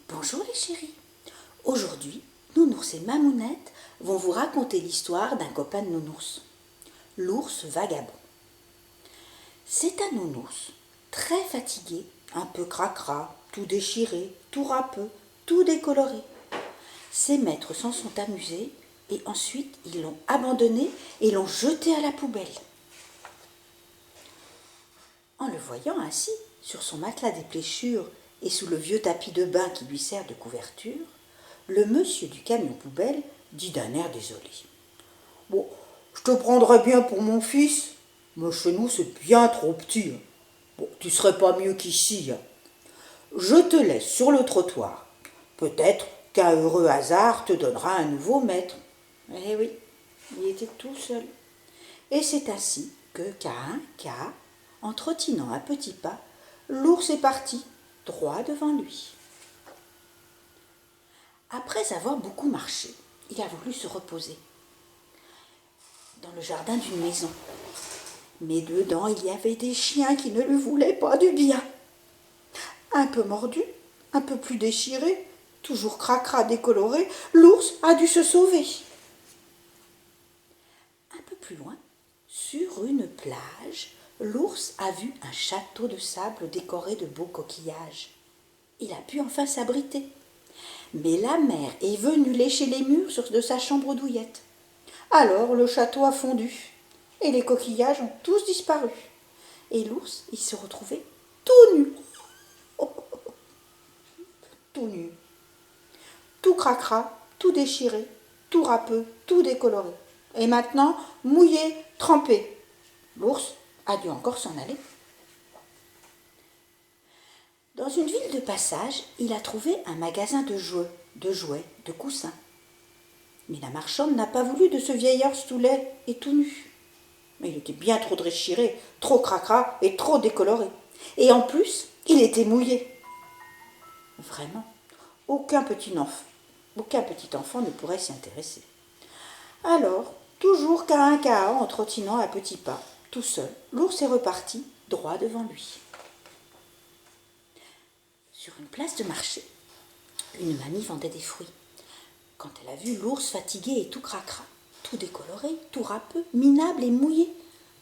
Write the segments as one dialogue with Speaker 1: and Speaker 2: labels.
Speaker 1: Bonjour les chéris. Aujourd'hui, Nounours et Mamounette vont vous raconter l'histoire d'un copain de Nounours, l'ours vagabond. C'est un Nounours, très fatigué, un peu cracra, tout déchiré, tout râpeux, tout décoloré. Ses maîtres s'en sont amusés et ensuite ils l'ont abandonné et l'ont jeté à la poubelle. En le voyant assis sur son matelas d'épléchure et sous le vieux tapis de bain qui lui sert de couverture, le monsieur du camion poubelle dit d'un air désolé. « Bon, je te prendrais bien pour mon fils, mais chez nous c'est bien trop petit. Bon, tu serais pas mieux qu'ici. Je te laisse sur le trottoir. Peut-être qu'un heureux hasard te donnera un nouveau maître. » Eh oui, il était tout seul. Et c'est ainsi que, en trottinant à petits pas, l'ours est parti, droit devant lui. Après avoir beaucoup marché, il a voulu se reposer dans le jardin d'une maison. Mais dedans, il y avait des chiens qui ne lui voulaient pas du bien. Un peu mordu, un peu plus déchiré, toujours cracra décoloré, l'ours a dû se sauver. Un peu plus loin, sur une plage, l'ours a vu un château de sable décoré de beaux coquillages. Il a pu enfin s'abriter. Mais la mer est venue lécher les murs de sa chambre douillette. Alors le château a fondu et les coquillages ont tous disparu. Et l'ours, il se retrouvait tout nu. Tout nu. Tout cracra, tout déchiré, tout râpeux, tout décoloré. Et maintenant, mouillé, trempé. L'ours a dû encore s'en aller. Dans une ville de passage, il a trouvé un magasin de jouets, de coussins. Mais la marchande n'a pas voulu de ce vieillard tout laid et tout nu. Mais il était bien trop déchiré, trop cracra et trop décoloré. Et en plus, il était mouillé. Vraiment, aucun petit enfant ne pourrait s'y intéresser. Alors, toujours en trottinant à petits pas, tout seul, l'ours est reparti droit devant lui. Sur une place de marché, une mamie vendait des fruits. Quand elle a vu l'ours fatigué et tout cracra, tout décoloré, tout râpeux, minable et mouillé,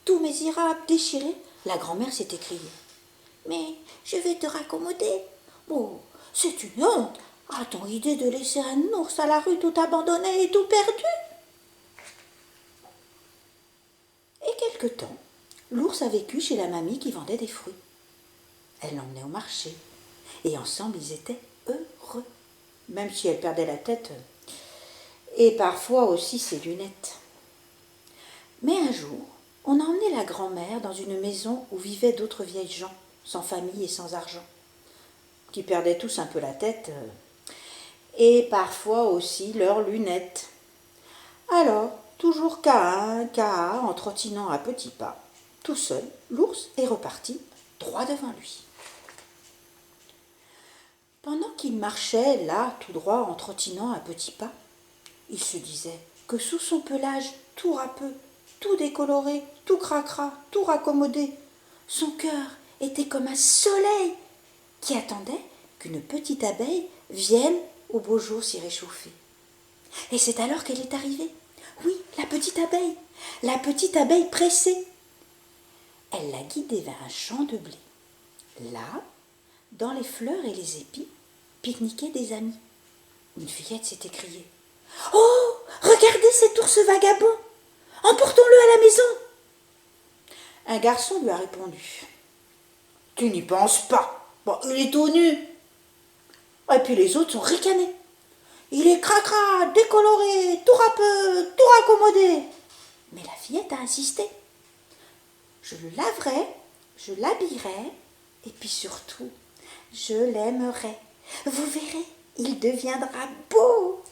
Speaker 1: tout misérable, déchiré, la grand-mère s'est écriée. « Mais je vais te raccommoder. Bon, c'est une honte. A-t-on idée de laisser un ours à la rue tout abandonné et tout perdu ?» Et quelque temps, l'ours a vécu chez la mamie qui vendait des fruits. Elle l'emmenait au marché. Et ensemble, ils étaient heureux, même si elle perdait la tête et parfois aussi ses lunettes. Mais un jour, on a emmené la grand-mère dans une maison où vivaient d'autres vieilles gens, sans famille et sans argent, qui perdaient tous un peu la tête et parfois aussi leurs lunettes. Alors, toujours en trottinant à petits pas, tout seul, l'ours est reparti droit devant lui. Pendant qu'il marchait là, tout droit, en trottinant à petits pas, il se disait que sous son pelage tout râpeux, tout décoloré, tout cracra, tout raccommodé, son cœur était comme un soleil qui attendait qu'une petite abeille vienne au beau jour s'y réchauffer. Et c'est alors qu'elle est arrivée. Oui, la petite abeille pressée. Elle l'a guidée vers un champ de blé. Là, dans les fleurs et les épis, pique-niquaient des amis. Une fillette s'est écriée. « Oh, regardez cet ours vagabond! Emportons-le à la maison !» Un garçon lui a répondu. « Tu n'y penses pas. Bon, il est tout nu. » Et puis les autres sont ricanés. « Il est cracra, décoloré, tout râpeux, tout raccommodé. » Mais la fillette a insisté. « Je le laverai, je l'habillerai, et puis surtout, je l'aimerai. Vous verrez, il deviendra beau. »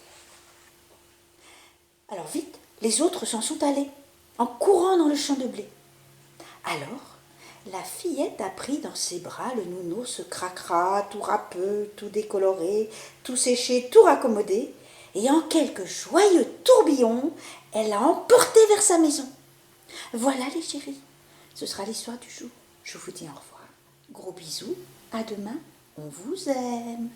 Speaker 1: Alors vite, les autres s'en sont allés, en courant dans le champ de blé. Alors, la fillette a pris dans ses bras le nounours cracra, tout râpeux, tout décoloré, tout séché, tout raccommodé, et en quelques joyeux tourbillons, elle l'a emporté vers sa maison. Voilà les chéris, ce sera l'histoire du jour. Je vous dis au revoir. Gros bisous, à demain, on vous aime.